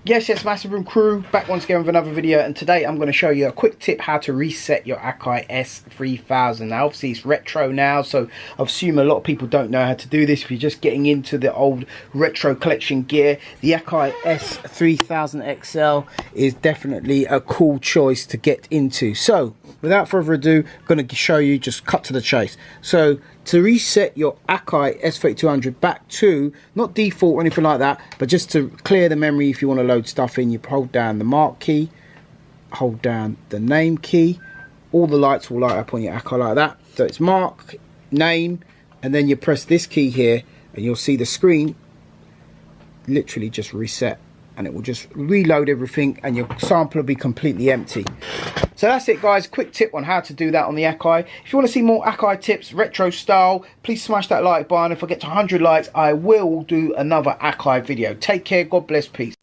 Yes, Massive Room crew, back once again with another video, and today I'm going to show you a quick tip how to reset your AKAI S3000. Now obviously it's retro now, so I assume a lot of people don't know how to do this. If you're just getting into the old retro collection gear, the AKAI S3000 XL is definitely a cool choice to get into. So without further ado, I'm going to show you, just cut to the chase. So to reset your AKAI S3200 back to, not default or anything like that, but just to clear the memory, if you want to load stuff in, you hold down the mark key, hold down the name key, all the lights will light up on your AKAI like that. So it's mark, name, and then you press this key here and you'll see the screen literally just reset, and it will just reload everything and your sample will be completely empty. So that's it guys, quick tip on how to do that on the AKAI. If you want to see more AKAI tips, retro style, please smash that like button. If I get to 100 likes, I will do another AKAI video. Take care, God bless, peace.